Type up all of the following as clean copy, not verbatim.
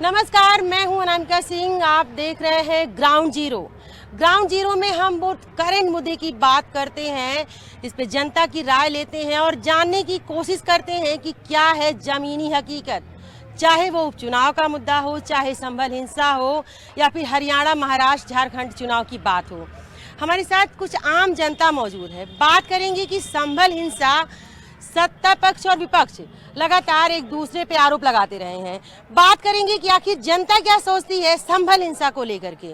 नमस्कार, मैं हूं अनामिका सिंह। आप देख रहे हैं ग्राउंड जीरो। ग्राउंड जीरो में हम वो करंट मुद्दे की बात करते हैं, इस पे जनता की राय लेते हैं और जानने की कोशिश करते हैं कि क्या है जमीनी हकीकत। चाहे वो उपचुनाव का मुद्दा हो, चाहे संभल हिंसा हो, या फिर हरियाणा, महाराष्ट्र, झारखंड चुनाव की बात हो। हमारे साथ कुछ आम जनता मौजूद है। बात करेंगे कि संभल हिंसा, सत्ता पक्ष और विपक्ष लगातार एक दूसरे पे आरोप लगाते रहे हैं। बात करेंगे कि आखिर जनता क्या सोचती है संभल हिंसा को लेकर के।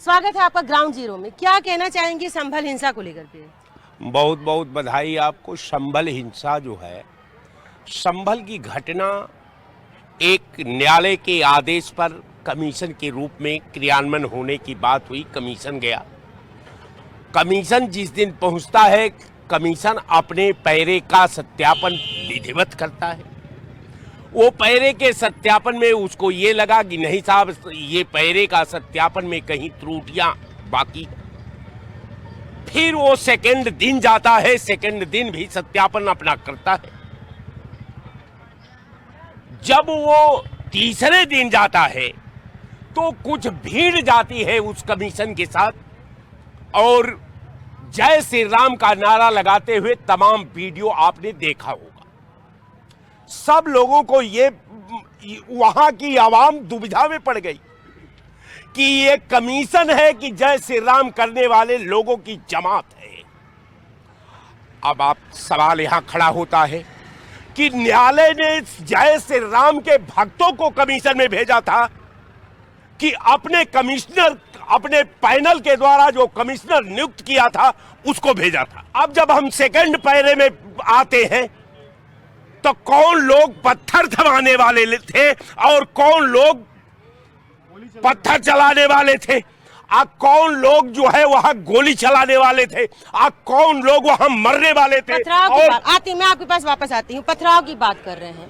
स्वागत है आपका ग्राउंड जीरो में। क्या कहना चाहेंगे संभल हिंसा को लेकर के? बहुत बहुत बधाई आपको। संभल हिंसा जो है, संभल की घटना एक न्यायालय के आदेश पर कमीशन के रूप में क्रियान्वयन होने की बात हुई। कमीशन गया। कमीशन जिस दिन पहुंचता है, कमीशन अपने पैरे का सत्यापन विधिवत करता है। वो पैरे के सत्यापन में उसको ये लगा कि नहीं साहब, ये पैरे का सत्यापन में कहीं त्रुटियां बाकी। फिर वो सेकंड दिन जाता है, सेकंड दिन भी सत्यापन अपना करता है। जब वो तीसरे दिन जाता है तो कुछ भीड़ जाती है उस कमीशन के साथ और जय श्री राम का नारा लगाते हुए तमाम वीडियो आपने देखा होगा। सब लोगों को ये वहां की आवाम दुविधा में पड़ गई कि ये कमीशन है कि जय श्री राम करने वाले लोगों की जमात है। अब आप सवाल यहां खड़ा होता है कि न्यायालय ने जय श्री राम के भक्तों को कमीशन में भेजा था कि अपने कमिश्नर, अपने पैनल के द्वारा जो कमिश्नर नियुक्त किया था उसको भेजा था। अब जब हम सेकंड पैरे में आते हैं तो कौन लोग पत्थर थमाने वाले थे और कौन लोग पत्थर चलाने वाले थे, कौन लोग जो है वहां गोली चलाने वाले थे, कौन लोग वहां मरने वाले थे। मैं आपके पास वापस आती हूँ। पथराव की बात कर रहे हैं।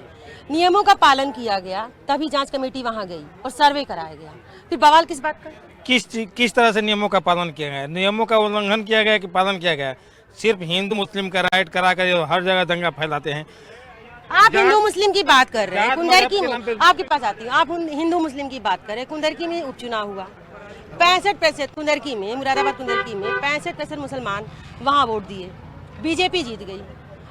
नियमों का पालन किया गया, तभी जांच कमेटी वहां गई और सर्वे कराया गया। फिर बवाल किस बात का? किस तरह से नियमों का पालन किया गया? नियमों का उल्लंघन किया गया कि पालन किया गया? सिर्फ हिंदू मुस्लिम का राइट कराकर हर जगह दंगा फैलाते हैं। आप हिंदू मुस्लिम की बात कर रहे हैं। कुंदरकी में आपके पास आती हूँ। आप हिंदू मुस्लिम की बात कर रहे हैं। कुंदरकी में उपचुनाव हुआ, 65% कुंदरकी में, मुरादाबाद कुंदरकी में 65% मुसलमान वहाँ वोट दिए, बीजेपी जीत गई।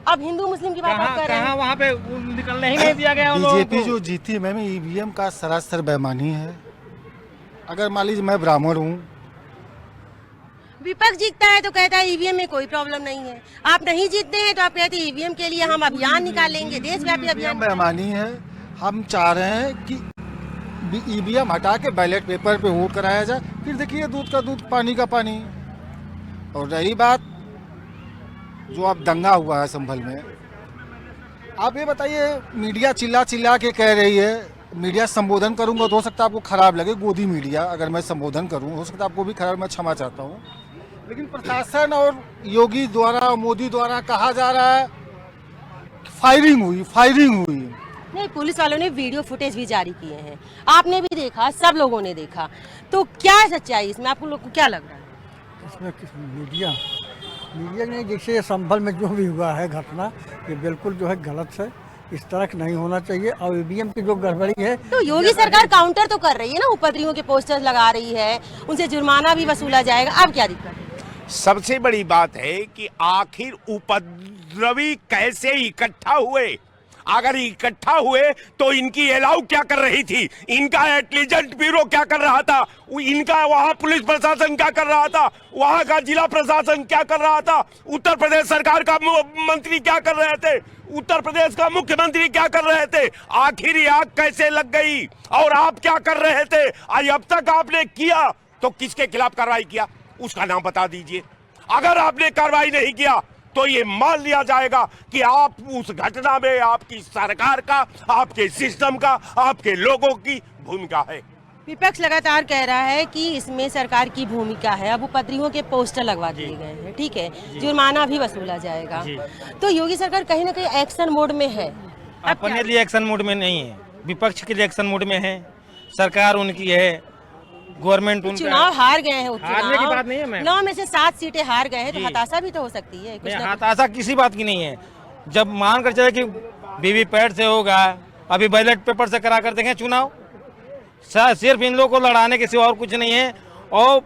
अब हिंदू मुस्लिम की बात आप कर रहे हैं। वहाँ पे निकलने ही नहीं दिया गया। बीजेपी जो जीती मैम, ईवीएम का सरासर बेईमानी है। अगर मान लीजिए मैं ब्राह्मण हूँ, विपक्ष जीतता है तो कहता है ईवीएम में कोई प्रॉब्लम नहीं है। आप नहीं जीतते हैं तो आप कहते हैं ईवीएम के लिए हम अभियान निकालेंगे, देशव्यापी अभियान। बेईमानी है। हम चाह रहे हैं कि ईवीएम हटा के बैलेट पेपर पे वोट कराया जाए। फिर देखिए, दूध का दूध, पानी का पानी। और रही बात जो अब दंगा हुआ है संभल में, आप ये बताइए, मीडिया चिल्ला चिल्ला के कह रही है, मीडिया संबोधन करूंगा तो हो सकता है आपको खराब लगे, गोदी मीडिया अगर मैं संबोधन करूं हो सकता है आपको भी खराब, मैं क्षमा चाहता हूं। लेकिन प्रशासन और योगी द्वारा, मोदी द्वारा कहा जा रहा है फायरिंग हुई। नहीं, पुलिस वालों ने वीडियो फुटेज भी जारी किए हैं, आपने भी देखा, सब लोगों ने देखा। तो क्या सच्चाई इसमें, आपको लोग को क्या लग रहा है? इसमें मीडिया ने जैसे संभल में जो भी हुआ है घटना, ये बिल्कुल जो है गलत है। इस तरह की नहीं होना चाहिए। और ईवीएम की जो गड़बड़ी है, तो योगी सरकार काउंटर तो कर रही है ना, उपद्रवियों के पोस्टर्स लगा रही है, उनसे जुर्माना भी वसूला जाएगा। अब क्या दिक्कत है? सबसे बड़ी बात है कि आखिर उपद्रवी कैसे इकट्ठा हुए। अगर इकट्ठा हुए तो इनकी अलाउ क्या कर रही थी, इनका इंटेलिजेंस ब्यूरो क्या कर रहा था, इनका वहां पुलिस प्रशासन क्या कर रहा था, वहां का जिला प्रशासन क्या कर रहा था, उत्तर प्रदेश सरकार का मंत्री क्या कर रहे थे, उत्तर प्रदेश का मुख्यमंत्री क्या कर रहे थे। आखिर ये आग कैसे लग गई और आप क्या कर रहे थे? आज अब तक आपने किया तो किसके खिलाफ कार्रवाई किया, उसका नाम बता दीजिए। अगर आपने कार्रवाई नहीं किया तो ये मान लिया जाएगा कि आप उस घटना में आपकी सरकार का, आपके सिस्टम का, आपके लोगों की भूमिका है। विपक्ष लगातार कह रहा है कि इसमें सरकार की भूमिका है। अब उपद्रवियों के पोस्टर लगवा दिए गए हैं, ठीक है, जुर्माना भी वसूला जाएगा। तो योगी सरकार कहीं ना कहीं एक्शन मोड में है। अपने लिए एक्शन मोड में नहीं है, विपक्ष के लिए एक्शन मोड में है। सरकार उनकी है, गवर्नमेंट उनका। चुनाव हार गए हैं, हारने की बात नहीं है मैम। 9 में से 7 सीटें हार गए हैं, तो हताशा भी तो हो सकती है। हताशा किसी बात की नहीं है। जब मान कर चले कि वीवीपैट से होगा, अभी बैलेट पेपर से करा कर देखें चुनाव, सिर्फ इन लोगों को लड़ाने के सिवा और कुछ नहीं है, और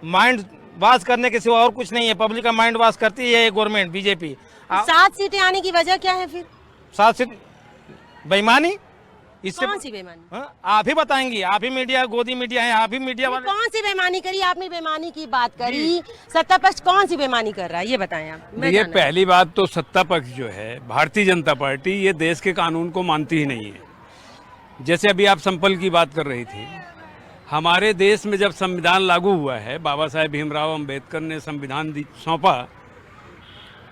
माइंड वाश करने के सिवा और कुछ नहीं है। पब्लिक का माइंड वाश करती है ये गवर्नमेंट बीजेपी। 7 सीटें आने की वजह क्या है फिर? 7 सीट बेईमानी, इससे कौन सी बेईमानी? हाँ, आप ही बताएंगी, आप ही मीडिया, गोदी मीडिया है, आप ही मीडिया वाले। कौन सी बेईमानी करी? आपने बेईमानी की बात करी, सत्ता पक्ष कौन सी बेईमानी कर रहा है ये बताएं आप। ये पहली बात तो सत्ता पक्ष जो है भारतीय जनता पार्टी ये देश के कानून को मानती ही नहीं है। जैसे अभी आप संपल की बात कर रही थी, हमारे देश में जब संविधान लागू हुआ है, बाबा साहेब भीमराव अंबेडकर ने संविधान सौंपा,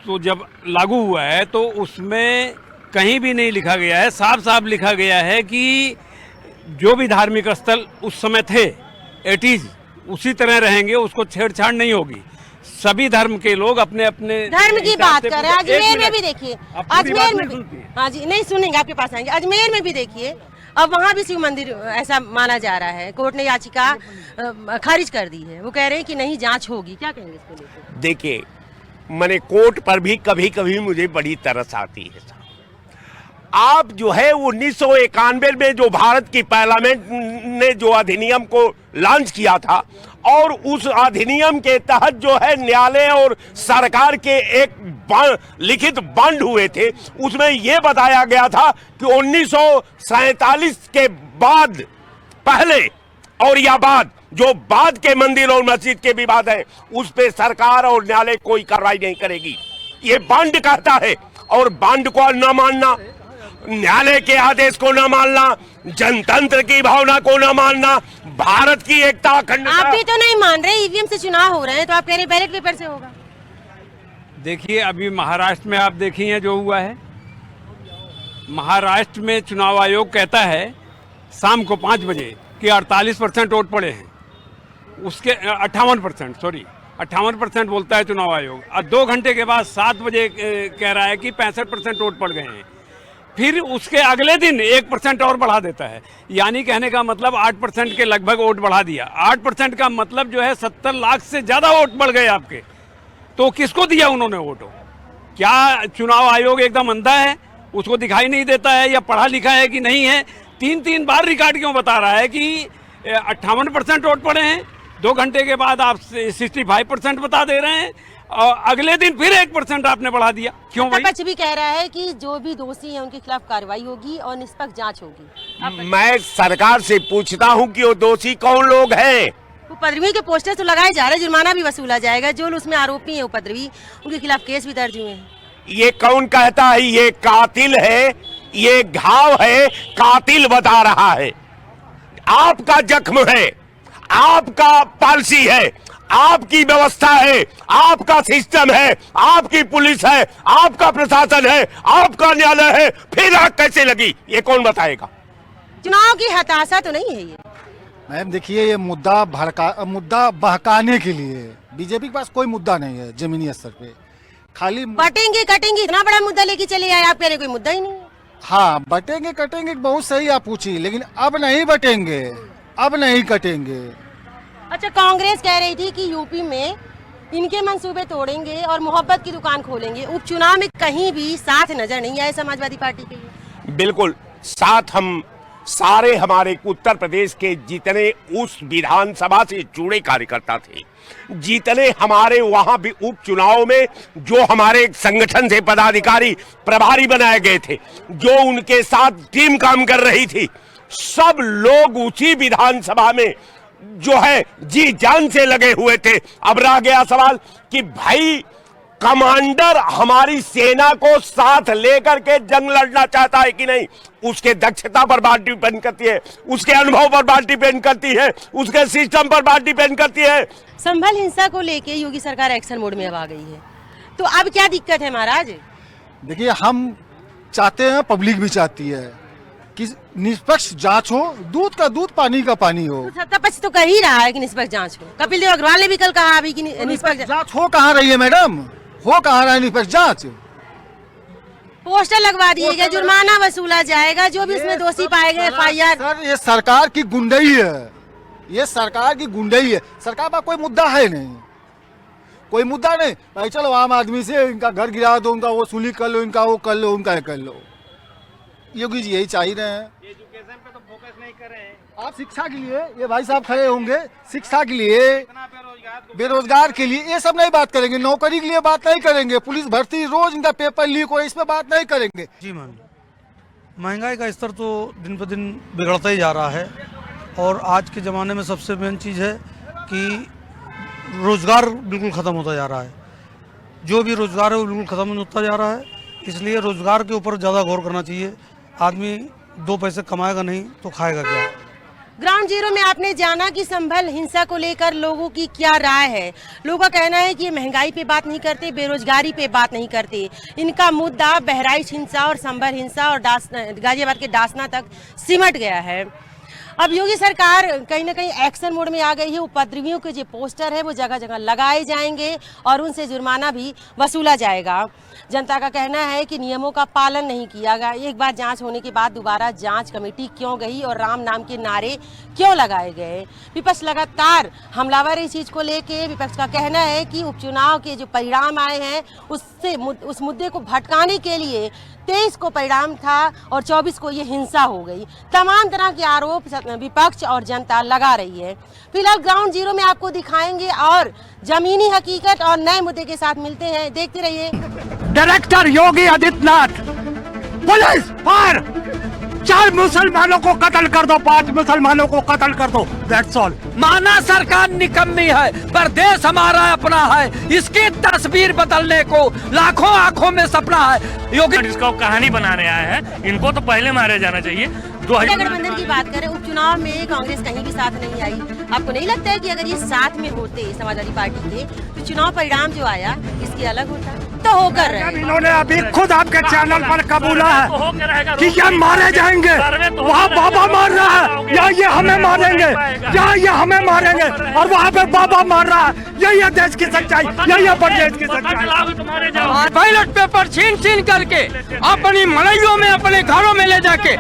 तो जब लागू हुआ है तो उसमें कहीं भी नहीं लिखा गया है, साफ साफ लिखा गया है कि जो भी धार्मिक स्थल उस समय थे एटीज उसी तरह रहेंगे, उसको छेड़छाड़ नहीं होगी। सभी धर्म के लोग अपने अपने धर्म की बात कर रहे हैं। अजमेर में भी देखिए, अजमेर में भी, हाँ जी नहीं सुनेंगे, आपके पास आएंगे। अजमेर में भी देखिए, अब वहाँ भी शिव मंदिर ऐसा माना जा रहा है। कोर्ट ने याचिका खारिज कर दी है, वो कह रहे हैं कि नहीं जांच होगी। क्या कहेंगे इसको लेकर? देखिए, मैंने कोर्ट पर भी कभी कभी मुझे बड़ी तरस आती है। आप जो है 1991 में जो भारत की पार्लियामेंट ने जो अधिनियम को लॉन्च किया था, और उस अधिनियम के तहत जो है न्यायालय और सरकार के एक लिखित बॉन्ड हुए थे, उसमें यह बताया गया था कि 1947 के बाद, पहले और या बाद, जो बाद के मंदिर और मस्जिद के विवाद है उस पे सरकार और न्यायालय कोई कार्रवाई नहीं करेगी। ये बॉन्ड कहता है, और बॉन्ड को न मानना, न्यायालय के आदेश को न मानना, जनतंत्र की भावना को न मानना, भारत की एकता अखंडता। आप भी तो नहीं मान रहे, ईवीएम से चुनाव हो रहे हैं, तो आप कह रहे बैलेट पेपर से होगा। देखिए, अभी महाराष्ट्र में आप देखिए जो हुआ है। महाराष्ट्र में चुनाव आयोग कहता है शाम को 5 बजे कि 48% वोट पड़े हैं, उसके 58% बोलता है चुनाव आयोग। और 2 घंटे के बाद 7 बजे कह रहा है कि 65% वोट पड़ गए हैं। फिर उसके अगले दिन 1% और बढ़ा देता है, यानी कहने का मतलब 8% के लगभग वोट बढ़ा दिया। 8% का मतलब जो है 70 लाख से ज़्यादा वोट बढ़ गए आपके। तो किसको दिया उन्होंने वोट? क्या चुनाव आयोग एकदम अंधा है, उसको दिखाई नहीं देता है, या पढ़ा लिखा है कि नहीं है? 3 बार रिकॉर्ड क्यों बता रहा है कि 58% वोट पड़े हैं, 2 घंटे के बाद आप 65% बता दे रहे हैं, और अगले दिन फिर 1% आपने बढ़ा दिया। क्यों भाई? पक्ष भी कह रहा है कि जो भी दोषी है उनके खिलाफ कार्रवाई होगी और निष्पक्ष जांच होगी। मैं सरकार से पूछता हूं कि वो दोषी कौन लोग हैं? उपद्रवी के पोस्टर तो लगाए जा रहे हैं, जुर्माना भी वसूला जाएगा। जो उसमें आरोपी है उपद्रवी, उनके खिलाफ केस भी दर्ज हुए हैं। ये कौन कहता है ये कातिल है? ये घाव है, कातिल बता रहा है। आपका जख्म है, आपका पॉलिसी है, आपकी व्यवस्था है, आपका सिस्टम है, आपकी पुलिस है, आपका प्रशासन है, आपका न्यायालय है, फिर आग कैसे लगी ये कौन बताएगा? चुनाव की हताशा तो नहीं है ये? मैम देखिए, ये मुद्दा बहकाने के लिए बीजेपी के पास कोई मुद्दा नहीं है जमीनी स्तर पे, खाली बटेंगे कटेंगे इतना बड़ा मुद्दा लेके चले आए, आप कह रहे कोई मुद्दा ही नहीं है। हाँ, बटेंगे कटेंगे बहुत सही आप पूछी, लेकिन अब नहीं बटेंगे, अब नहीं कटेंगे। अच्छा, कांग्रेस कह रही थी कि यूपी में इनके मंसूबे तोड़ेंगे और मोहब्बत की दुकान खोलेंगे। उपचुनाव में कहीं भी साथ नजर नहीं आए समाजवादी पार्टी के। बिल्कुल साथ हम सारे हमारे उत्तर प्रदेश के जितने उस विधानसभा से जुड़े कार्यकर्ता थे, जितने हमारे वहां भी उपचुनाव में जो हमारे संगठन से पदाधिकारी प्रभारी बनाए गए थे, जो उनके साथ टीम काम कर रही थी, सब लोग उसी विधानसभा में जो है जी जान से लगे हुए थे। अब रह गया सवाल कि भाई कमांडर हमारी सेना को साथ लेकर के जंग लड़ना चाहता है कि नहीं, उसके दक्षता पर बात डिपेंड करती है, उसके अनुभव पर बात डिपेंड करती है, उसके सिस्टम पर बात डिपेंड करती है। संभल हिंसा को लेके योगी सरकार एक्शन मोड में अब आ गई है, तो अब क्या दिक्कत है महाराज? देखिए, हम चाहते हैं, पब्लिक भी चाहती है कि निष्पक्ष जांच हो, दूध का दूध पानी का पानी हो। तो सत्ता पक्ष तो कर ही रहा है कि निष्पक्ष जांच हो। कपिल देव अग्रवाल ने भी कल कहा अभी कि निष्पक्ष जांच हो कहाँ रही है मैडम, हो कहाँ रहा है निष्पक्ष जांच? पोस्टर लगवा दिए गए, जुर्माना वसूला जाएगा, जो भी इसमें दोषी पाए गए FIR। सर, ये सरकार की गुंडई है, ये सरकार की गुंडई है। सरकार का कोई मुद्दा है नहीं, कोई मुद्दा नहीं भाई, चलो आम आदमी से इनका घर गिरा दो, उनका वो सुली कर लो, इनका वो कर लो, उनका ये कर लो। योगी जी यही चाह रहे हैं। एजुकेशन पे तो फोकस नहीं कर रहे हैं। आप शिक्षा के लिए, ये भाई साहब खड़े होंगे, शिक्षा के लिए, बेरोजगार के लिए, ये सब नहीं बात करेंगे। नौकरी के लिए बात नहीं करेंगे। पुलिस भर्ती रोज इनका पेपर लीक हो, इस पे बात नहीं करेंगे। जी मैम, महंगाई का स्तर तो दिन पर दिन बिगड़ता ही जा रहा है और आज के ज़माने में सबसे मेन चीज़ है कि रोज़गार बिल्कुल ख़त्म होता जा रहा है। जो भी रोज़गार है वो बिल्कुल ख़त्म होता जा रहा है, इसलिए रोज़गार के ऊपर ज़्यादा गौर करना चाहिए। आदमी 2 पैसे कमाएगा नहीं तो खाएगा क्या। ग्राउंड जीरो में आपने जाना कि संभल हिंसा को लेकर लोगों की क्या राय है। लोगों का कहना है कि ये महंगाई पे बात नहीं करते, बेरोजगारी पे बात नहीं करते। इनका मुद्दा बहराइच हिंसा और संभल हिंसा और गाजियाबाद के डासना तक सिमट गया है। अब योगी सरकार कहीं ना कहीं एक्शन मोड में आ गई है। उपद्रवियों के जो पोस्टर है वो जगह जगह लगाए जाएंगे और उनसे जुर्माना भी वसूला जाएगा। जनता का कहना है कि नियमों का पालन नहीं किया गया। एक बार जांच होने के बाद दोबारा जांच कमेटी क्यों गई और राम नाम के नारे क्यों लगाए गए। विपक्ष लगातार हमलावर इस चीज़ को लेके विपक्ष का कहना है कि उपचुनाव के जो परिणाम आए हैं उस मुद्दे को भटकाने के लिए 23 को परिणाम था और 24 को ये हिंसा हो गई। तमाम तरह के आरोप विपक्ष और जनता लगा रही है। फिलहाल ग्राउंड जीरो में आपको दिखाएंगे और जमीनी हकीकत और नए मुद्दे के साथ मिलते हैं। देखते रहिए। Director Yogi Adityanath, police fire, 4 मुसलमानों को कत्ल कर दो, 5 मुसलमानों को कत्ल कर दो, दैट्स ऑल। माना सरकार निकम्मी है पर देश हमारा अपना है। इसकी तस्वीर बदलने को लाखों आंखों में सपना है। योगी जिसका कहानी बनाने आया है, इनको तो पहले मारे जाना चाहिए। गठबंधन की बात करें, उपचुनाव में कांग्रेस कहीं भी साथ नहीं आई। आपको नहीं लगता है कि अगर ये साथ में होते समाजवादी पार्टी के तो चुनाव परिणाम जो आया इसके अलग होता? तो होकर रहे। इन्होंने अभी खुद आपके चैनल पर कबूला है कि ये मारे जाएंगे। वहाँ बाबा मार रहा है या ये हमें मारेंगे, या ये हमें मारेंगे, और वहाँ पे बाबा मार रहा है। यही है देश की सच्चाई, यही है प्रदेश की सच्चाई। बैलेट पेपर छीन करके अपनी मड़इयों में, अपने घरों में ले जाके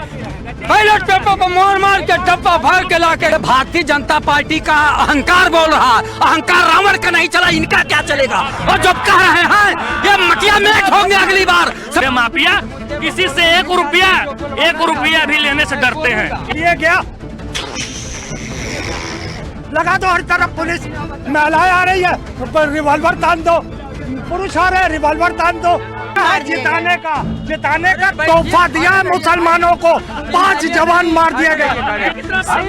बैलेट पेपर को मार के डब्बा भर के लाके भारतीय जनता पार्टी का अहंकार बोल रहा है। अहंकार रावण का नहीं चला, इनका क्या चलेगा। और जब कह रहे हैं ये मटिया मेट होंगे अगली बार। माफिया किसी से 1 रुपया भी लेने से डरते हैं। ये क्या लगा दो हर तरफ पुलिस, महिलाएं आ रही है, रिवॉल्वर तान दो, पुरुष आ रहे हैं, रिवॉल्वर तान दो। जिताने का तोहफा दिया मुसलमानों को, 5 जवान मार दिए गए।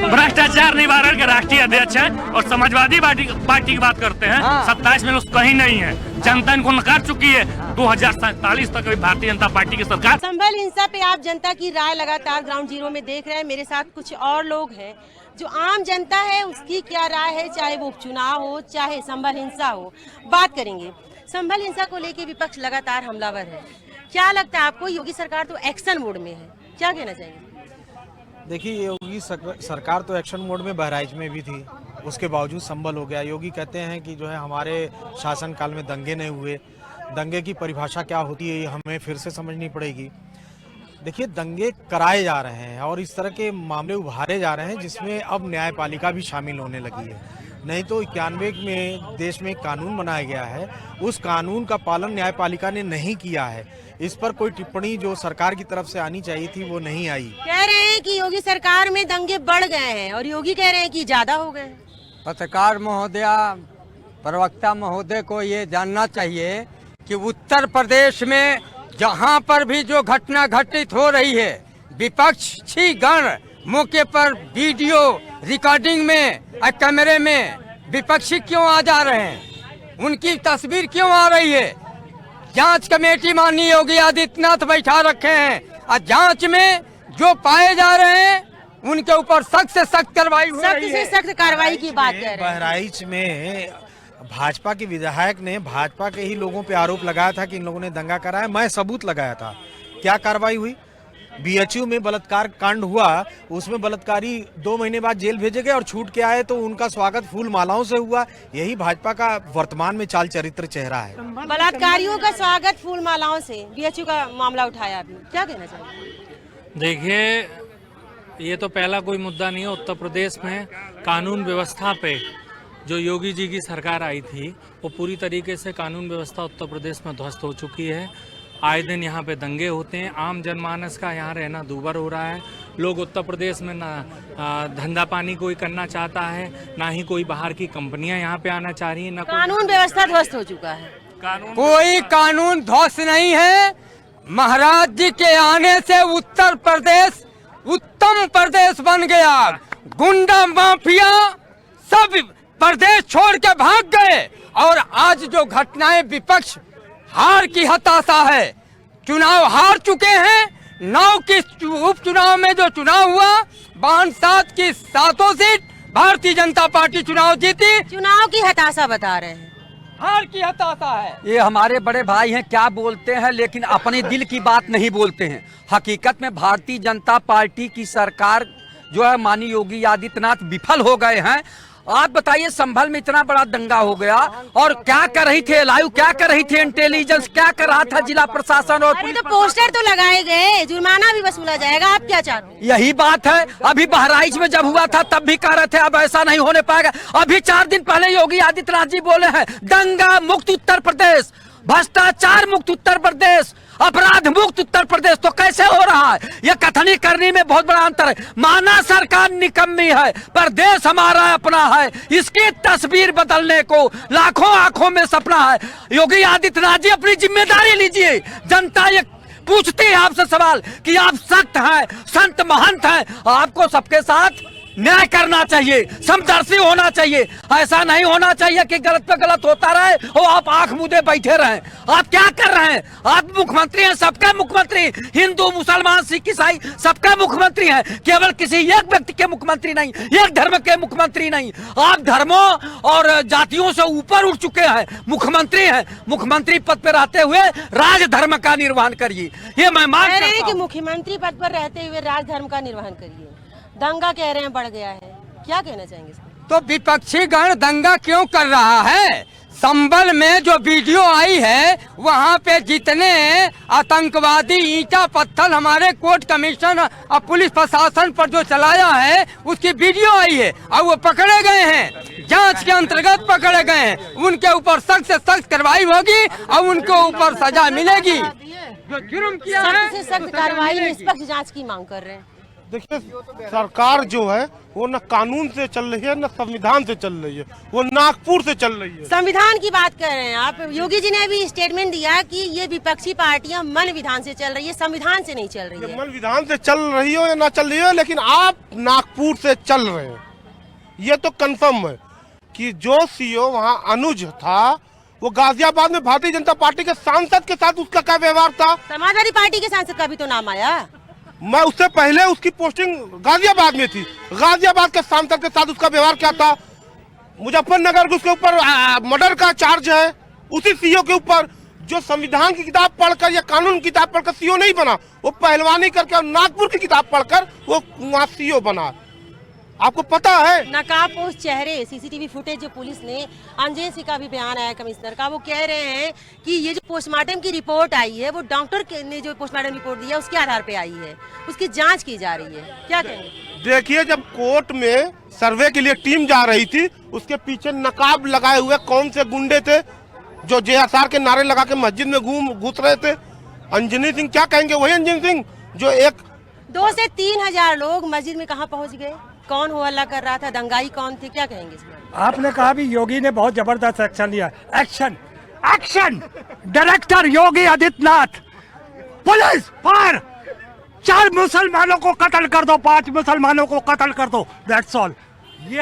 भ्रष्टाचार निवारण के राष्ट्रीय अध्यक्ष है और समाजवादी पार्टी की बात करते हैं। 27 में कहीं नहीं है, जनता इनको नकार चुकी है। 2047 तक भारतीय जनता पार्टी की सरकार। संभल हिंसा पे आप जनता की राय लगातार ग्राउंड जीरो में देख रहे हैं। मेरे साथ कुछ और लोग हैं जो आम जनता है, उसकी क्या राय है, चाहे वो उपचुनाव हो चाहे संभल हिंसा हो, बात करेंगे। संभल हिंसा को लेके विपक्ष लगातार हमलावर है। क्या लगता है आपको? योगी सरकार तो एक्शन मोड में है, क्या कहना चाहिए? देखिए, योगी सरकार तो एक्शन मोड में बहराइच में भी थी, उसके बावजूद संभल हो गया। योगी कहते हैं कि जो है हमारे शासनकाल में दंगे नहीं हुए। दंगे की परिभाषा क्या होती है ये हमें फिर से समझनी पड़ेगी। देखिए, दंगे कराए जा रहे हैं और इस तरह के मामले उभारे जा रहे हैं जिसमें अब न्यायपालिका भी शामिल होने लगी है। नहीं तो 91 में देश में कानून बनाया गया है, उस कानून का पालन न्यायपालिका ने नहीं किया है। इस पर कोई टिप्पणी जो सरकार की तरफ से आनी चाहिए थी वो नहीं आई। कह रहे हैं कि योगी सरकार में दंगे बढ़ गए हैं और योगी कह रहे हैं कि ज्यादा हो गए। पत्रकार महोदया, प्रवक्ता महोदय को ये जानना चाहिए कि उत्तर प्रदेश में जहां पर भी जो घटना घटित हो रही है, विपक्षी गण मौके पर वीडियो रिकॉर्डिंग में और कैमरे में विपक्षी क्यों आ जा रहे हैं, उनकी तस्वीर क्यों आ रही है। जांच कमेटी माननीय योगी आदित्यनाथ बैठा रखे हैं और जांच में जो पाए जा रहे हैं उनके ऊपर सख्त से सख्त कार्रवाई हो रही है। सख्त से सख्त कार्रवाई की बात कर रहे हैं। बहराइच में भाजपा के विधायक ने भाजपा के ही लोगों पे आरोप लगाया था कि इन लोगों ने दंगा कराया। मैं सबूत लगाया था। क्या कार्रवाई हुई? बीएचयू में बलात्कार कांड हुआ, उसमें बलात्कारी 2 महीने बाद जेल भेजे गए और छूट के आए तो उनका स्वागत फूल मालाओं से हुआ। यही भाजपा का वर्तमान में चाल चरित्र चेहरा है। बलात्कारियों का स्वागत फूल मालाओं से, बीएचयू का मामला उठाया अभी, क्या कहना चाहिए? देखिए, ये तो पहला कोई मुद्दा नहीं है। उत्तर प्रदेश में कानून व्यवस्था पे जो योगी जी की सरकार आई थी वो पूरी तरीके से कानून व्यवस्था उत्तर प्रदेश में ध्वस्त हो चुकी है आए दिन यहाँ पे दंगे होते हैं, आम जनमानस का यहाँ रहना दूभर हो रहा है। लोग उत्तर प्रदेश में ना धंधा पानी कोई करना चाहता है, ना ही कोई बाहर की कंपनियां यहाँ पे आना चाह रही है, ना कानून व्यवस्था ध्वस्त हो चुका है। कोई कानून ध्वस्त नहीं है। महाराज जी के आने से उत्तर प्रदेश उत्तम प्रदेश बन गया। गुंडा माफिया सब प्रदेश छोड़ के भाग गए और आज जो घटनाएं विपक्ष हार की हताशा है। चुनाव हार चुके हैं। 9 की उपचुनाव में जो चुनाव हुआ 52 की 7 सीट भारतीय जनता पार्टी चुनाव जीती। चुनाव की हताशा बता रहे हैं, हार की हताशा है। ये हमारे बड़े भाई हैं, क्या बोलते हैं लेकिन अपने दिल की बात नहीं बोलते हैं। हकीकत में भारतीय जनता पार्टी की सरकार जो है माननीय योगी आदित्यनाथ विफल हो गए हैं। आप बताइए, संभल में इतना बड़ा दंगा हो गया और क्या कर रही थी एलआईयू, क्या कर रही थी इंटेलिजेंस, क्या कर रहा था जिला प्रशासन और अरे तो पोस्टर तो लगाए गए, जुर्माना भी वसूला जाएगा। आप क्या चाहते हैं? यही बात है। अभी बहराइच में जब हुआ था तब भी कह रहे थे अब ऐसा नहीं होने पाएगा। अभी 4 दिन पहले योगी आदित्यनाथ जी बोले हैं दंगा मुक्त उत्तर प्रदेश, भ्रष्टाचार मुक्त उत्तर प्रदेश, अपराध मुक्त उत्तर प्रदेश। तो कैसे हो रहा है? यह कथनी करने में बहुत बड़ा अंतर है। माना सरकार निकम्मी है पर देश हमारा अपना है। इसकी तस्वीर बदलने को लाखों आंखों में सपना है। योगी आदित्यनाथ जी अपनी जिम्मेदारी लीजिए। जनता ये पूछती है आपसे सवाल कि आप सख्त हैं, संत महंत हैं, आपको सबके साथ न्याय करना चाहिए, समदर्शी होना चाहिए। ऐसा नहीं होना चाहिए कि गलत पे गलत होता रहे और आप आंख मूंदे बैठे रहें। आप क्या कर रहे हैं? आप मुख्यमंत्री हैं, सबके मुख्यमंत्री, हिंदू मुसलमान सिख ईसाई सबके मुख्यमंत्री हैं, केवल किसी एक व्यक्ति के मुख्यमंत्री नहीं, एक धर्म के मुख्यमंत्री नहीं। आप धर्मों और जातियों से ऊपर उठ चुके हैं, मुख्यमंत्री हैं। मुख्यमंत्री पद पर रहते हुए राजधर्म का निर्वहन करिए, ये मैं मांग करता हूं। कि मुख्यमंत्री पद पर रहते हुए राजधर्म का निर्वहन करिए। दंगा कह रहे हैं बढ़ गया है, क्या कहना चाहेंगे इसमें? तो विपक्षी गण दंगा क्यों कर रहा है? संभल में जो वीडियो आई है वहाँ पे जितने आतंकवादी ईंटा पत्थर हमारे कोर्ट कमीशन और पुलिस प्रशासन पर जो चलाया है उसकी वीडियो आई है और वो पकड़े गए हैं, जांच के अंतर्गत पकड़े गए हैं। उनके ऊपर सख्त से सख्त कार्रवाई होगी और उनके ऊपर सजा मिलेगी। जो जुर्म किया है सख्त से सख्त कार्रवाई, निष्पक्ष जांच की मांग कर रहे हैं। देखिए, सरकार जो है वो न कानून से चल रही है न संविधान से चल रही है, वो नागपुर से चल रही है। संविधान की बात कर रहे हैं आप। योगी जी ने भी स्टेटमेंट दिया कि ये विपक्षी पार्टियां मन विधान से चल रही है, संविधान से नहीं चल रही है। मन विधान से चल रही हो या ना चल रही हो, लेकिन आप नागपुर से चल रहे हैं। ये तो कंफर्म है कि जो सीओ वहाँ अनुज था वो गाजियाबाद में भारतीय जनता पार्टी के सांसद के साथ उसका क्या व्यवहार था? समाजवादी पार्टी के सांसद का भी तो नाम आया। मैं उससे पहले उसकी पोस्टिंग गाजियाबाद में थी, गाजियाबाद के सांसद के साथ उसका व्यवहार क्या था? मुजफ्फरनगर उसके ऊपर मर्डर का चार्ज है, उसी सीओ के ऊपर जो संविधान की किताब पढ़कर या कानून की किताब पढ़कर सीओ नहीं बना, वो पहलवानी करके और नागपुर की किताब पढ़कर वो वहाँ सीओ बना। आपको पता है? नकाबपोश चेहरे, सीसीटीवी फुटेज जो पुलिस ने, अंजय सिंह का भी बयान आया कमिश्नर का, वो कह रहे हैं कि ये जो पोस्टमार्टम की रिपोर्ट आई है वो डॉक्टर ने जो पोस्टमार्टम रिपोर्ट दिया उसके आधार पे आई है, उसकी जांच की जा रही है। क्या कहेंगे? देखिए, जब कोर्ट में सर्वे के लिए टीम जा रही थी उसके पीछे नकाब लगाए हुए कौन से गुंडे थे जो जेएसआर के नारे लगा के मस्जिद में घुस रहे थे? अंजनी सिंह, क्या कहेंगे? वही अंजनी सिंह जो 2 से 3 हजार लोग मस्जिद में कहाँ पहुँच गए? कौन हो हल्ला कर रहा था? दंगाई कौन थे? क्या कहेंगे इसमें? आपने कहा भी योगी ने बहुत जबरदस्त एक्शन लिया। Action action director Yogi Adityanath, police fire, 4 मुसलमानों को कत्ल कर दो, 5 मुसलमानों को कत्ल कर दो, दैट्स ऑल। ये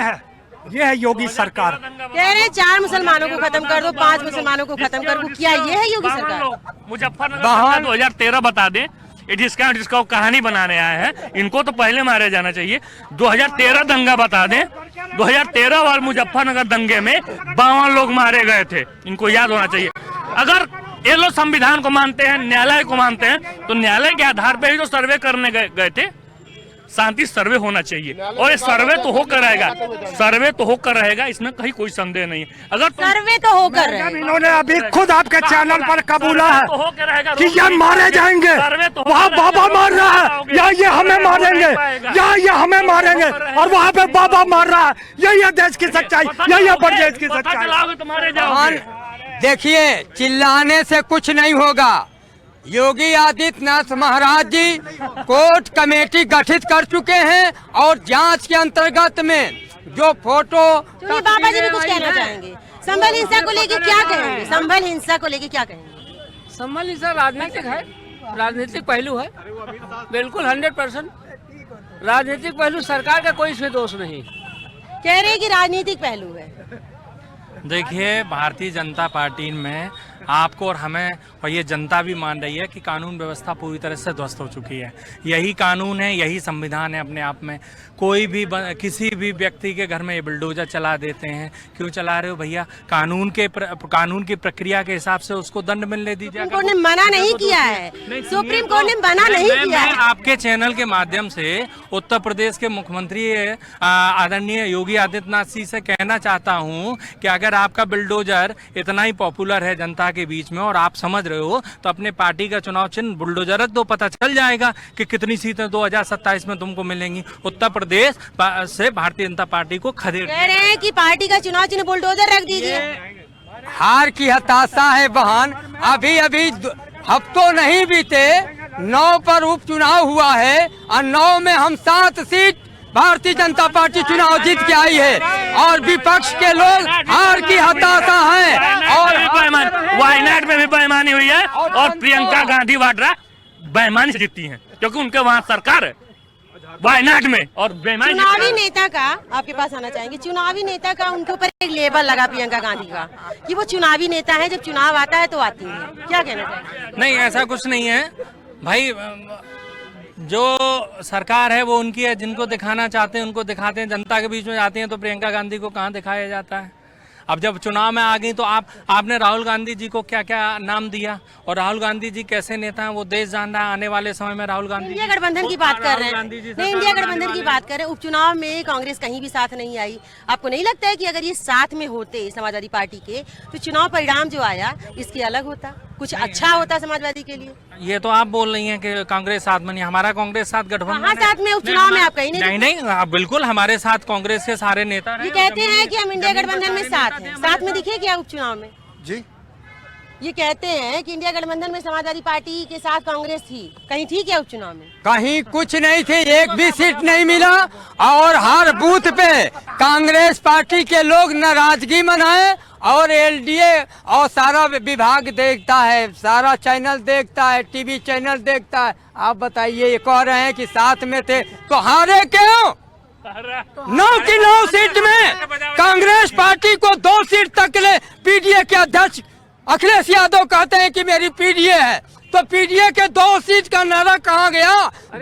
है योगी सरकार। कह रहे 4 मुसलमानों को खत्म कर दो, 5 मुसलमानों को खत्म कर दो। क्या ये है योगी सरकार? मुजफ्फरनगर 2013 बता दें, जिसका कहानी बनाने आए हैं, इनको तो पहले मारे जाना चाहिए। 2013 दंगा बता दें, 2013 वाले मुजफ्फरनगर दंगे में 52 लोग मारे गए थे, इनको याद होना चाहिए। अगर ये लोग संविधान को मानते हैं, न्यायालय को मानते हैं, तो न्यायालय के आधार पर ही जो सर्वे करने गए थे, शांति सर्वे होना चाहिए और ये सर्वे तो होकर रहेगा, सर्वे तो होकर रहेगा, इसमें कहीं कोई संदेह नहीं है। अगर सर्वे तो होकर रहेगा। इन्होंने अभी खुद आपके चैनल पर कबूला है कि ये मारे जाएंगे, वहाँ बाबा मार रहा है या ये हमें मारेंगे, या ये हमें मारेंगे, और वहाँ पे बाबा मार रहा है। यही है देश की सच्चाई, यही है प्रदेश की सच्चाई। देखिए, चिल्लाने से कुछ नहीं होगा। योगी आदित्यनाथ महाराज जी कोर्ट कमेटी गठित कर चुके हैं और जांच के अंतर्गत में जो फोटो चलिए बाबा जी भी कुछ कहना चाहेंगे संभल हिंसा को लेके क्या कहेंगे? संभल हिंसा को लेके क्या कहेंगे? संभल हिंसा राजनीतिक है, राजनीतिक पहलू है, बिल्कुल 100% राजनीतिक पहलू। सरकार का कोई इसमें दोष नहीं। कह रहे हैं कि राजनीतिक पहलू है। देखिए, भारतीय जनता पार्टी में आपको और हमें और ये जनता भी मान रही है कि कानून व्यवस्था पूरी तरह से ध्वस्त हो चुकी है। यही कानून है, यही संविधान है अपने आप में। कोई भी किसी भी व्यक्ति के घर में ये बुलडोजर चला देते हैं। क्यों चला रहे हो भैया? कानून की प्रक्रिया के हिसाब से उसको दंड मिलने दीजिए। सुप्रीम कोर्ट ने मना नहीं किया है। सुप्रीम कोर्ट ने मना नहीं किया है। आपके चैनल के माध्यम से उत्तर प्रदेश के मुख्यमंत्री आदरणीय योगी आदित्यनाथ जी से कहना चाहता हूं कि अगर आपका बुलडोजर इतना ही पॉपुलर है जनता के बीच में और आप समझ रहे हो, तो अपने पार्टी का चुनाव चिन्ह बुलडोजर रख दो, पता चल जाएगा कि कितनी सीटें 2027 में तुमको मिलेंगी। उत्तर प्रदेश से भारतीय जनता पार्टी को खदेड़ कह रहे हैं कि पार्टी का चुनाव चिन्ह बुलडोजर रख दीजिए। हार की हताशा है बहन। अभी हफ्तों नहीं बीते 9 पर उपचुनाव हुआ है और 9 में हम 7 सीट भारतीय जनता पार्टी चुनाव जीत के आई है और विपक्ष के लोग हार की हताशा है। और वायनाड में भी बेईमानी हुई है और प्रियंका गांधी वाड्रा बेईमानी से जीती हैं क्योंकि उनके वहाँ सरकार है वायनाड में और बेईमानी। चुनावी नेता का आपके पास आना चाहेंगे। चुनावी नेता का उनके ऊपर एक लेबल लगा प्रियंका गांधी का कि वो चुनावी नेता है, जब चुनाव आता है तो आती है। क्या कहना चाहेंगे? नहीं, ऐसा कुछ नहीं है भाई। जो सरकार है वो उनकी है, जिनको दिखाना चाहते हैं उनको दिखाते हैं। जनता के बीच में जाते हैं तो प्रियंका गांधी को कहाँ दिखाया जाता है? अब जब चुनाव में आ गई तो आपने राहुल गांधी जी को क्या क्या नाम दिया और राहुल गांधी जी कैसे नेता हैं वो देश जान रहा है। आने वाले समय में राहुल गांधी इंडिया गठबंधन की बात कर रहे हैं। नहीं, इंडिया गठबंधन की बात कर रहे हैं। उपचुनाव में कांग्रेस कहीं भी साथ नहीं आई। आपको नहीं लगता है कि अगर ये साथ में होते समाजवादी पार्टी के तो चुनाव परिणाम जो आया इसके अलग होता, कुछ अच्छा होता समाजवादी के लिए? ये तो आप बोल रही हैं कि कांग्रेस साथ में नहीं। हमारा कांग्रेस साथ गठबंधन साथ में उपचुनाव में आप कहीं नहीं, आप बिल्कुल हमारे साथ कांग्रेस के सारे नेता ये कहते हैं कि हम इंडिया गठबंधन में साथ में दिखे क्या उपचुनाव में? जी, ये कहते हैं कि इंडिया गठबंधन में समाजवादी पार्टी के साथ कांग्रेस थी, कहीं थी क्या उपचुनाव में? कहीं कुछ नहीं थी, एक भी सीट नहीं मिला और हर बूथ पे कांग्रेस पार्टी के लोग नाराजगी मनाए और एलडीए और सारा विभाग देखता है, सारा चैनल देखता है, टीवी चैनल देखता है। आप बताइए, ये कह रहे हैं कि साथ में थे तो हारे क्यों? 9 की 9 सीट में कांग्रेस पार्टी को 2 सीट तक ले पीडीए के अध्यक्ष अखिलेश यादव कहते हैं कि मेरी पीडीए है, तो पीडीए के 2 सीट का नारा कहाँ गया?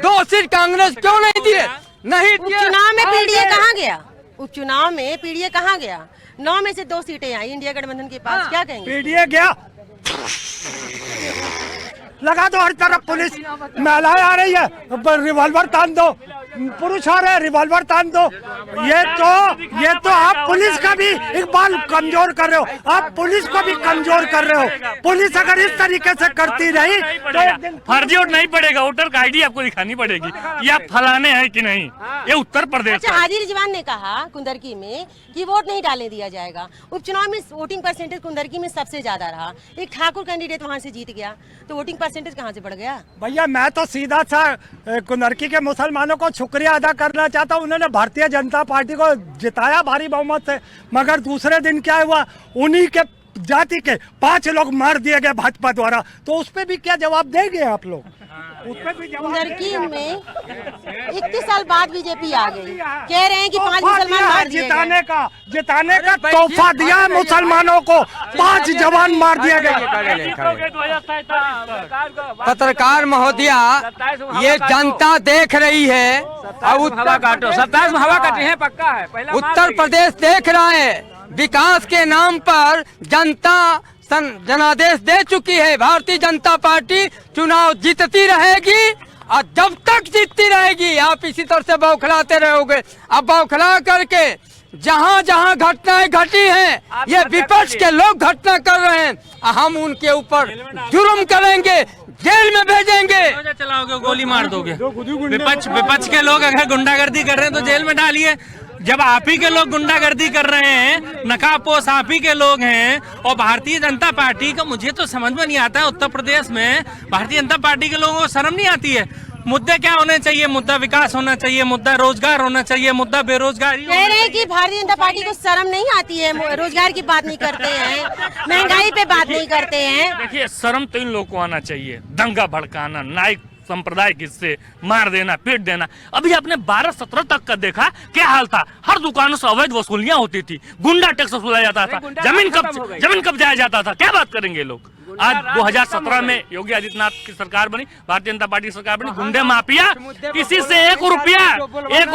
2 सीट कांग्रेस क्यों नहीं दिए? नहीं दिए। उपचुनाव में पीडीए कहाँ गया? उपचुनाव में पीडीए कहाँ गया? 9 में से 2 सीटें आई इंडिया गठबंधन के पास। क्या कहेंगे? पीडीए गया, लगा दो हर तरफ पुलिस, महिलाएं आ रही है रिवॉल्वर तान दो, पुरुष आ रहे हैं रिवॉल्वर तान दो। ये तो आप पुलिस का भी इकबाल कमजोर कर रहे हो। आप पुलिस को भी कमजोर कर रहे हो। पुलिस अगर इस तरीके से करती रही तो फर्जी वोट नहीं पड़ेगा, वोटर का आईडी आपको दिखानी पड़ेगी ये आप फलाने हैं कि नहीं। ये उत्तर प्रदेश। अच्छा, हाजी रिजवान ने कहा कुंदरकी में कि वोट नहीं डालने दिया जाएगा। उपचुनाव में वोटिंग परसेंटेज कुंदरकी में सबसे ज्यादा रहा। एक ठाकुर कैंडिडेट वहाँ से जीत गया तो वोटिंग परसेंटेज कहाँ से बढ़ गया? भैया मैं तो सीधा सा कुंदरकी के मुसलमानों को शुक्रिया अदा करना चाहता हूँ। उन्होंने भारतीय जनता पार्टी को जिताया भारी बहुमत से, मगर दूसरे दिन क्या हुआ? उन्हीं के जाति के 5 लोग मार दिए गए भाजपा द्वारा। तो उस पर भी क्या जवाब देंगे आप लोग? उस पर भी कुंदरकी में 21 साल बाद बीजेपी आ गई, कह रहे हैं कि 5 मुसलमान मार दिए गए। जिताने का तोहफा दिया मुसलमानों को, 5 जवान मार दिए गए। पत्रकार महोदया, ये जनता देख रही है और हवा काटो 27 में हवा काटी है, पक्का है। उत्तर प्रदेश देख रहा है। विकास के नाम पर जनता जनादेश दे चुकी है। भारतीय जनता पार्टी चुनाव जीतती रहेगी और जब तक जीतती रहेगी आप इसी तरह से बौखलाते रहोगे। अब बौखला करके जहाँ जहाँ घटनाएं घटी हैं ये विपक्ष के लोग घटना कर रहे हैं, हम उनके ऊपर जुर्म करेंगे, जेल में भेजेंगे। चलाओगे, गोली मार दोगे। विपक्ष के लोग अगर गुंडागर्दी कर रहे हैं तो जेल में डालिए। जब आप ही के लोग गुंडागर्दी कर रहे हैं, नकाबपोश आप ही के लोग हैं, और भारतीय जनता पार्टी का मुझे तो समझ में नहीं आता है, उत्तर प्रदेश में भारतीय जनता पार्टी के लोगों को शर्म नहीं आती है। मुद्दे क्या होने चाहिए? मुद्दा विकास होना चाहिए, मुद्दा रोजगार होना चाहिए, मुद्दा बेरोजगारी। कह रहे हैं कि भारतीय जनता पार्टी को शर्म नहीं आती है, रोजगार की बात नहीं करते हैं, महंगाई पे बात नहीं करते हैं। देखिए, शर्म तो इन लोगों को आना चाहिए। दंगा भड़काना, नाइक संप्रदाय किससे मार देना, पीट देना। अभी आपने 12-17 तक का देखा क्या हाल था। हर दुकानों से अवैध वसूलियां होती थी, गुंडा टैक्स वसूला जाता था, जमीन कब्जाया जाता था। क्या बात करेंगे लोग? आज 2017 में योगी आदित्यनाथ की सरकार बनी, भारतीय जनता पार्टी की सरकार बनी। गुंडे माफिया किसी से 1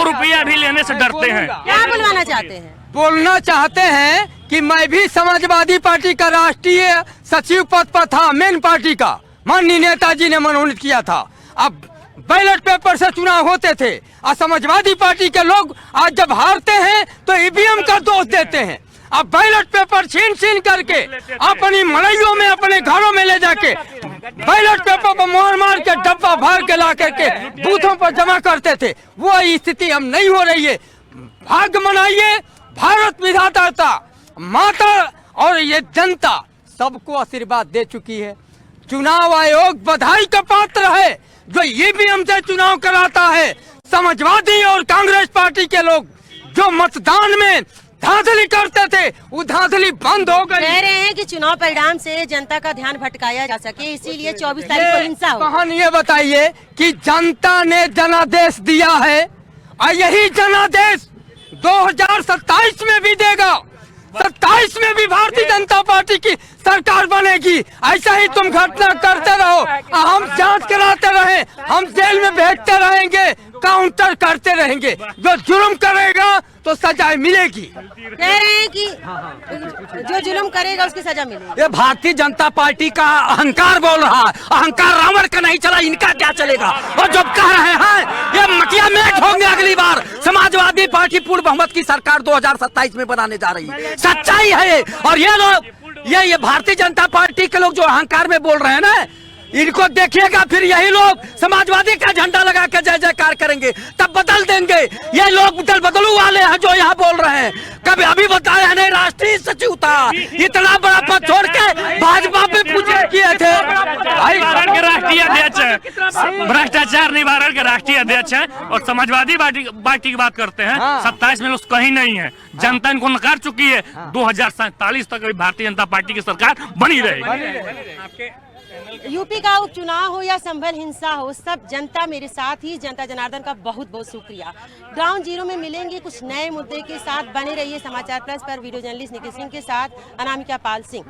रुपया भी लेने से डरते हैं। क्या बुलवाना चाहते हैं? बोलना चाहते हैं कि मैं भी समाजवादी पार्टी का राष्ट्रीय सचिव पद पर था, मेन पार्टी का माननीय नेताजी ने मनोनीत किया था। अब बैलेट पेपर से चुनाव होते थे, और समाजवादी पार्टी के लोग आज जब हारते हैं तो ईवीएम का दोष देते हैं। अब बैलेट पेपर छीन करके अपनी मड़इयों में, अपने घरों में ले जाके बैलेट पेपर पर मार के डब्बा भर के ला करके बूथों पर जमा करते थे। वो स्थिति अब नहीं हो रही है। भाग्य मनाइए, भारत विधाता माता और ये जनता सबको आशीर्वाद दे चुकी है। चुनाव आयोग बधाई का पात्र है जो ईवीएम से चुनाव कराता है। समाजवादी और कांग्रेस पार्टी के लोग जो मतदान में धांधली करते थे, वो धांधली बंद हो गई। कह रहे हैं कि चुनाव परिणाम से जनता का ध्यान भटकाया जा सके, इसीलिए 24 तारीख को हिंसा हो। बहन ये बताइए कि जनता ने जनादेश दिया है, और यही जनादेश 2027 में भी देगा। 27 में भी भारतीय जनता पार्टी की सरकार बनेगी। ऐसा ही तुम घटना करते रहो, हम जांच कराते रहे, हम जेल में भेजते रहेंगे, काउंटर करते रहेंगे। जो जुर्म करेगा तो सजा मिलेगी। कह रहे हैं कि जो जुल्म करेगा उसकी सजा मिलेगी। ये भारतीय जनता पार्टी का अहंकार बोल रहा है। अहंकार रावण का नहीं चला, इनका क्या चलेगा? और जब कह रहे हैं ये मटिया मेट होंगे अगली बार, समाजवादी पार्टी पूर्ण बहुमत की सरकार 2027 में बनाने जा रही है। सच्चाई है। और ये लोग ये भारतीय जनता पार्टी के लोग जो अहंकार में बोल रहे हैं ना, इनको देखिएगा फिर यही लोग समाजवादी का झंडा लगा के जय जयकार करेंगे, तब बदल देंगे। ये लोग दल बदलू वाले हैं जो यहाँ बोल रहे हैं। कभी अभी बताया नहीं, राष्ट्रीय सचिव था, इतना बड़ा पद छोड़ के भाजपा पे पूजे किए थे। के राष्ट्रीय अध्यक्ष, भ्रष्टाचार निवारण के राष्ट्रीय अध्यक्ष हैं, और समाजवादी पार्टी की बात करते हैं। 27 में लोग कहीं नहीं है, जनता इनको नकार चुकी है। 2047 तक भारतीय जनता पार्टी की सरकार बनी रहेगी। यूपी का उपचुनाव हो या संभल हिंसा हो, सब जनता मेरे साथ ही। जनता जनार्दन का बहुत बहुत शुक्रिया। ग्राउंड जीरो में मिलेंगे कुछ नए मुद्दे के साथ। बने रहिए समाचार प्लस पर। वीडियो जर्नलिस्ट निखिल सिंह के साथ अनामिका पाल सिंह।